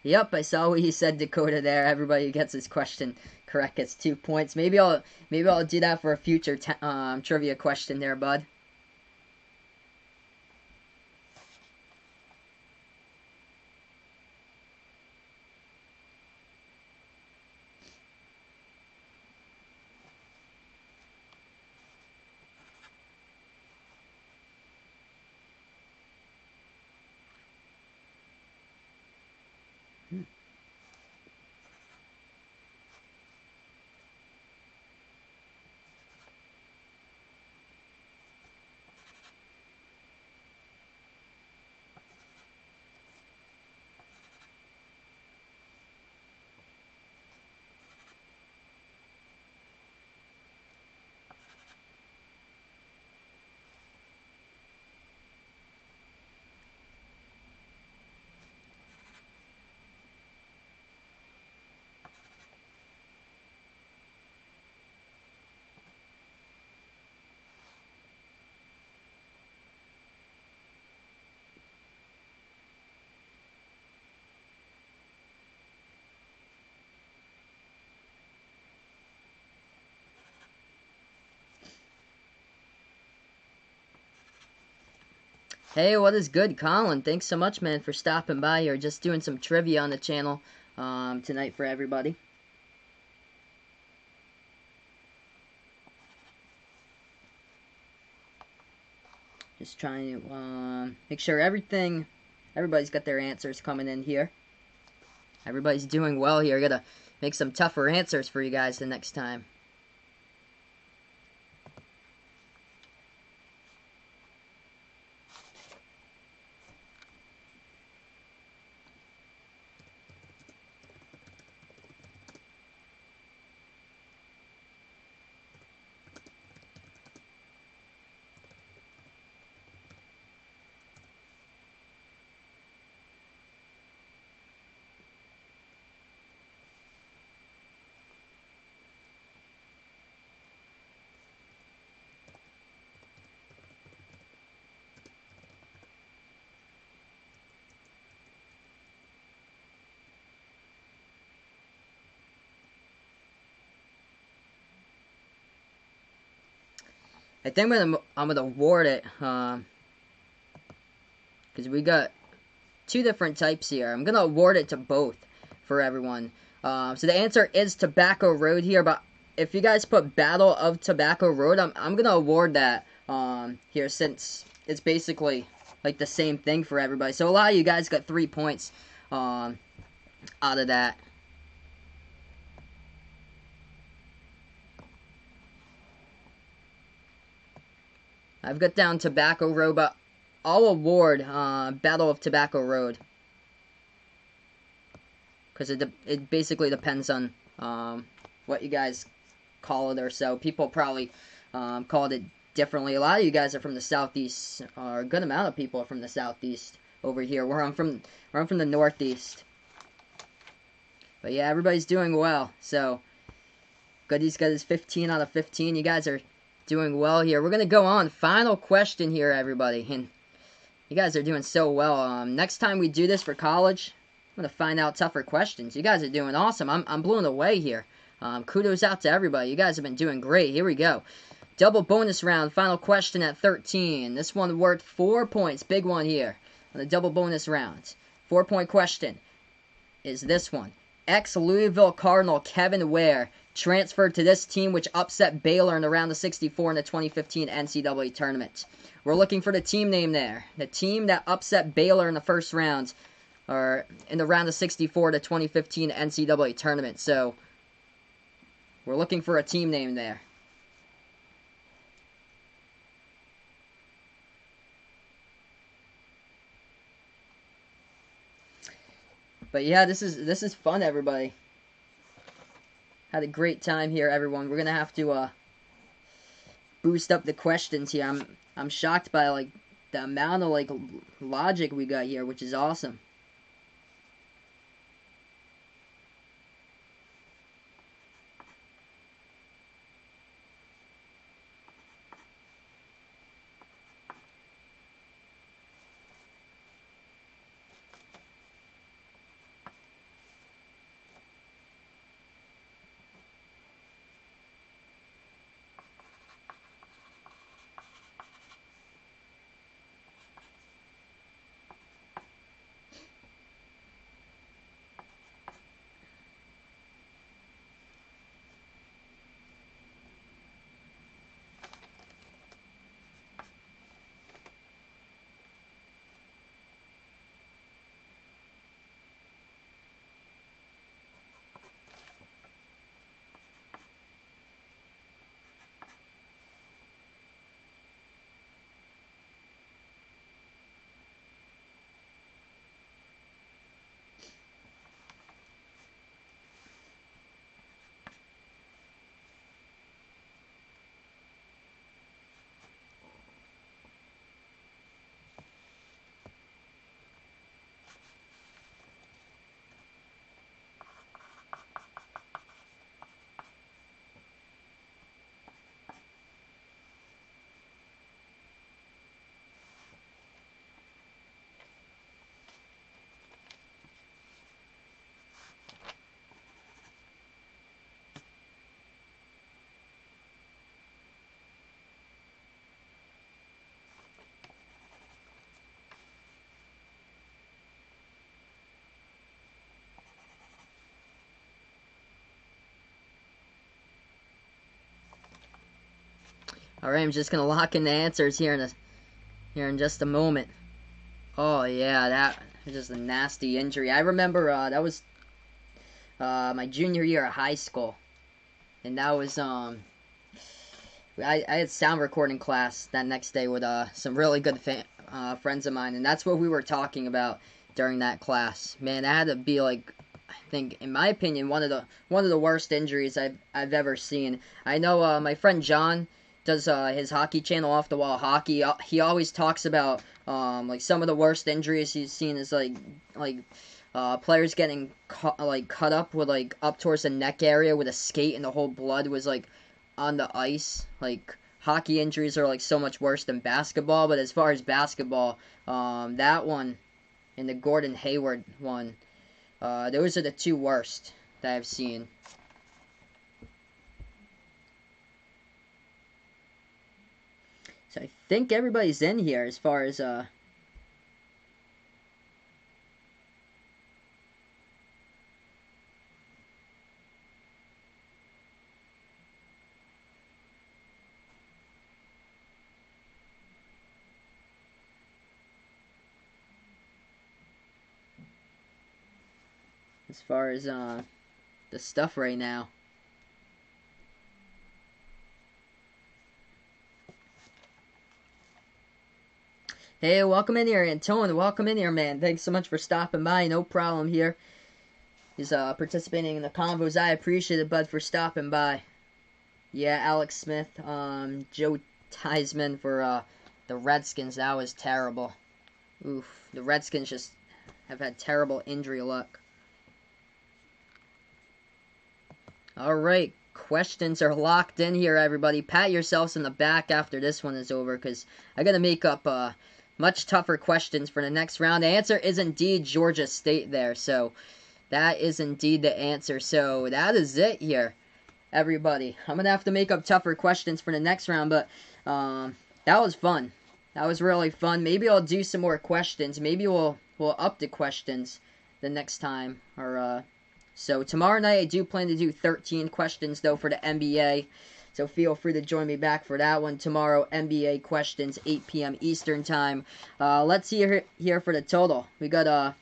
Yep, I saw what you said, Dakota. There, everybody who gets this question correct gets 2 points. Maybe I'll do that for a future trivia question there, bud. Hey, what is good, Colin? Thanks so much, man, for stopping by here. Just doing some trivia on the channel tonight for everybody. Just trying to make sure everybody's got their answers coming in here. Everybody's doing well here. I gotta make some tougher answers for you guys the next time. I think I'm gonna award it, because we got two different types here. I'm gonna award it to both for everyone. So the answer is Tobacco Road here, but if you guys put Battle of Tobacco Road, I'm gonna award that here, since it's basically like the same thing for everybody. So a lot of you guys got 3 points out of that. I've got down Tobacco Road, but I'll award Battle of Tobacco Road, because it basically depends on what you guys call it, or so. People probably called it differently. A lot of you guys are from the Southeast, or a good amount of people are from the Southeast over here. Where I'm from the Northeast. But yeah, everybody's doing well. So, Goody's got his 15 out of 15. You guys are doing well here. We're going to go on. Final question here, everybody. And you guys are doing so well. Next time we do this for college, I'm going to find out tougher questions. You guys are doing awesome. I'm blown away here. Kudos out to everybody. You guys have been doing great. Here we go. Double bonus round. Final question at 13. This one worth 4 points. Big one here on the double bonus round. 4-point question is this one. Ex-Louisville Cardinal Kevin Ware transferred to this team, which upset Baylor in the round of 64 in the 2015 NCAA tournament. We're looking for the team name there. The team that upset Baylor in the first round, or in the round of 64 to 2015 NCAA tournament. So, we're looking for a team name there. But yeah, this is fun, everybody. Had a great time here, everyone. We're gonna have to boost up the questions here. I'm shocked by like the amount of like logic we got here, which is awesome. Alright, I'm just gonna lock in the answers here in just a moment. Oh yeah, that was just a nasty injury. I remember that was my junior year of high school, and that was I had sound recording class that next day with some really good friends of mine, and that's what we were talking about during that class. Man, that had to be like, I think, in my opinion, one of the worst injuries I've ever seen. I know my friend John does his hockey channel, Off the Wall Hockey. He always talks about like some of the worst injuries he's seen is like players getting cut up with like up towards the neck area with a skate, and the whole blood was like on the ice. Like, hockey injuries are like so much worse than basketball, but as far as basketball, that one and the Gordon Hayward one, those are the two worst that I've seen. So I think everybody's in here as far as the stuff right now. Hey, welcome in here, Antone. Welcome in here, man. Thanks so much for stopping by. No problem here. He's participating in the convos. I appreciate it, bud, for stopping by. Yeah, Alex Smith, Joe Theismann for the Redskins. That was terrible. Oof, the Redskins just have had terrible injury luck. All right, questions are locked in here, everybody. Pat yourselves in the back after this one is over, because I got to make up much tougher questions for the next round. The answer is indeed Georgia State there, so that is indeed the answer. So that is it here, everybody. I'm going to have to make up tougher questions for the next round, but that was fun. That was really fun. Maybe I'll do some more questions. Maybe we'll up the questions the next time. So tomorrow night I do plan to do 13 questions though for the NBA. So feel free to join me back for that one tomorrow. NBA questions, 8 p.m. Eastern time. Let's see here for the total. We got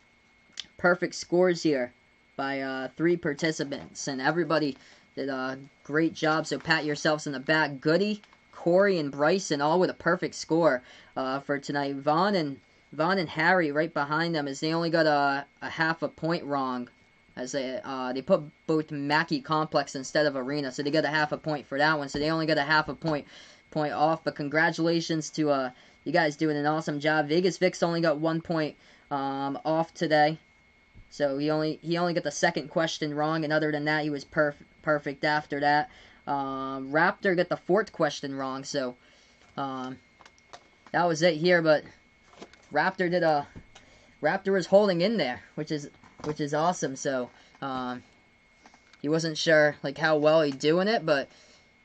perfect scores here by 3 participants, and everybody did a great job. So pat yourselves in the back. Goody, Corey, and Bryson all with a perfect score for tonight. Vaughn and Harry right behind them, as they only got a half a point wrong. As they put both Mackey Complex instead of Arena, so they got a half a point for that one. So they only got a half a point off. But congratulations to you guys doing an awesome job. Vegas Vic's only got 1 point off today, so he only got the second question wrong, and other than that, he was perfect after that. Raptor got the fourth question wrong, so that was it here. But Raptor was holding in there, which is awesome. So he wasn't sure like how well he'd doing it, but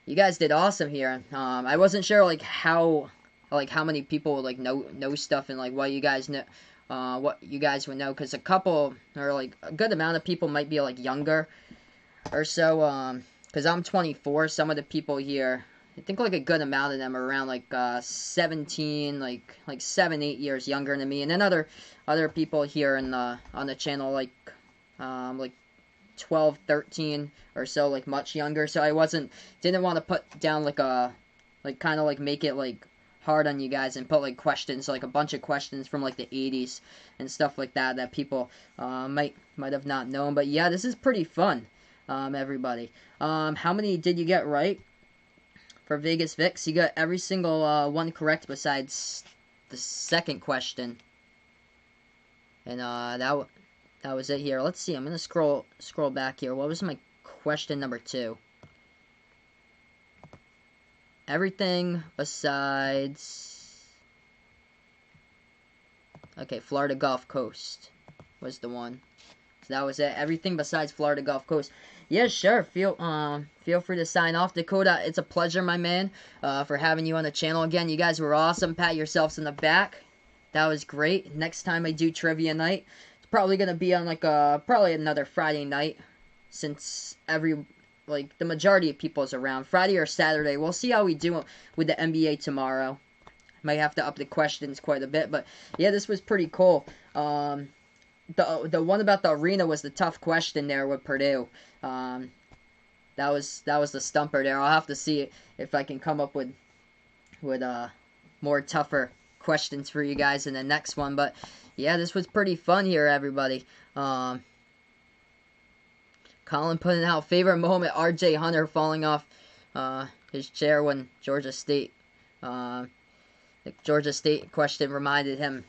you guys did awesome here. I wasn't sure like how many people would like know stuff, and like what you guys would know, because a couple or like a good amount of people might be like younger or so. Because I'm 24, some of the people here, I think like a good amount of them are around like 17, like 7-8 years younger than me, and then other people here on the channel like 12, 13 or so, like much younger. So I didn't want to put down like kind of like make it like hard on you guys and put like questions, like a bunch of questions from like the 80s and stuff like that people might have not known. But yeah, this is pretty fun, everybody. How many did you get right? For Vegas Vix, you got every single one correct besides the second question. And that was it here. Let's see. I'm gonna scroll back here. What was my question number 2? Everything besides. Okay, Florida Gulf Coast was the one. So that was it. Everything besides Florida Gulf Coast. Yeah, sure. Feel free to sign off, Dakota. It's a pleasure, my man, for having you on the channel again. You guys were awesome. Pat yourselves in the back. That was great. Next time I do trivia night, it's probably gonna be on like probably another Friday night, since the majority of people is around. Friday or Saturday. We'll see how we do with the NBA tomorrow. Might have to up the questions quite a bit, but yeah, this was pretty cool. The one about the arena was the tough question there with Purdue. That was the stumper there. I'll have to see if I can come up with more tougher questions for you guys in the next one. But yeah, this was pretty fun here, everybody. Colin putting out favorite moment: R.J. Hunter falling off his chair when Georgia State. The Georgia State question reminded him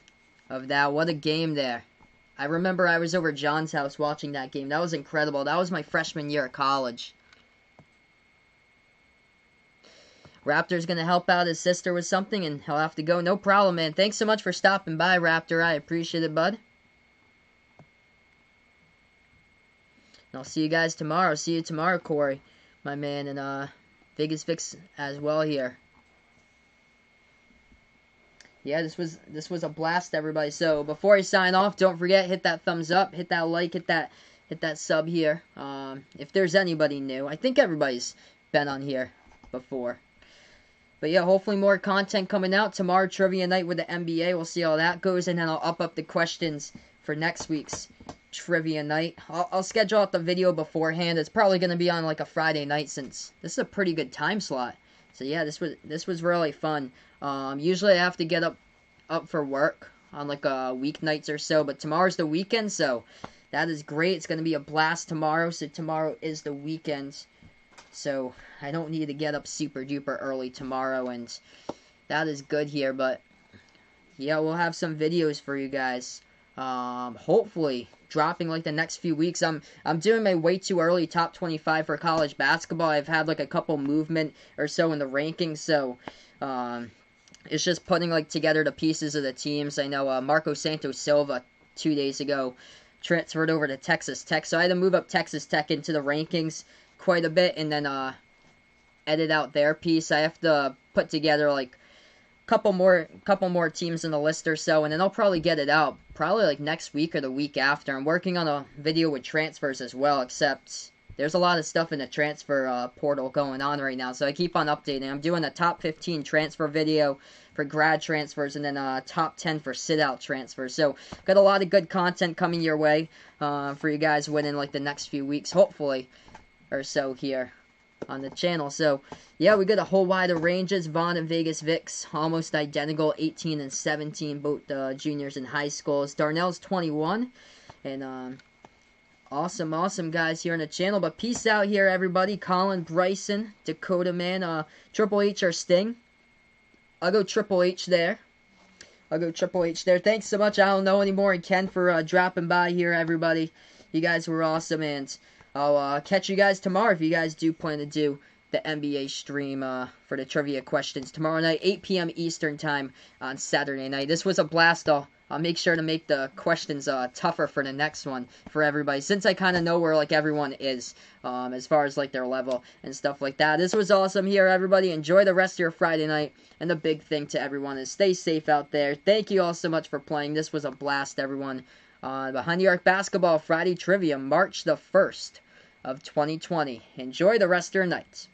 of that. What a game there. I remember I was over at John's house watching that game. That was incredible. That was my freshman year of college. Raptor's going to help out his sister with something, and he'll have to go. No problem, man. Thanks so much for stopping by, Raptor. I appreciate it, bud. And I'll see you guys tomorrow. See you tomorrow, Corey, my man, and Vegas Vix as well here. yeah, this was a blast, everybody. So before I sign off, don't forget, hit that thumbs up, hit that like, hit that sub here. If there's anybody new, I think everybody's been on here before. But yeah, hopefully more content coming out. Tomorrow, trivia night with the NBA. We'll see how that goes, and then I'll up the questions for next week's trivia night. I'll schedule out the video beforehand. It's probably going to be on like a Friday night, since this is a pretty good time slot. So yeah, this was really fun. Usually I have to get up for work on like weeknights or so, but tomorrow's the weekend, so that is great. It's going to be a blast tomorrow. So tomorrow is the weekend. So I don't need to get up super duper early tomorrow, and that is good here. But yeah, we'll have some videos for you guys. Hopefully dropping like the next few weeks. I'm doing my way too early top 25 for college basketball. I've had like a couple movement or so in the rankings, so it's just putting like together the pieces of the teams. I know Marco Santos Silva 2 days ago transferred over to Texas Tech, so I had to move up Texas Tech into the rankings quite a bit, and then edit out their piece. I have to put together like couple more teams in the list or so, and then I'll probably get it out probably like next week or the week after. I'm working on a video with transfers as well, except there's a lot of stuff in the transfer portal going on right now, so I keep on updating. I'm doing a top 15 transfer video for grad transfers, and then top 10 for sit-out transfers. So got a lot of good content coming your way for you guys within like the next few weeks, hopefully, or so here on the channel. So yeah, we got a whole wide of ranges. Vaughn and Vegas Vicks almost identical, 18 and 17, both juniors in high schools. Darnell's 21, and awesome guys here on the channel. But peace out here, everybody. Colin, Bryson, Dakota Man, Triple H or Sting. I'll go Triple H there. Thanks so much. I don't know anymore. And Ken for dropping by here, everybody. You guys were awesome, and I'll catch you guys tomorrow if you guys do plan to do the NBA stream for the trivia questions tomorrow night, 8 p.m. Eastern time on Saturday night. This was a blast. I'll make sure to make the questions tougher for the next one for everybody, since I kind of know where like everyone is as far as like their level and stuff like that. This was awesome here, everybody. Enjoy the rest of your Friday night, and the big thing to everyone is stay safe out there. Thank you all so much for playing. This was a blast, everyone. Behind the Arc Basketball Friday Trivia, March the 1st of 2020. Enjoy the rest of your night.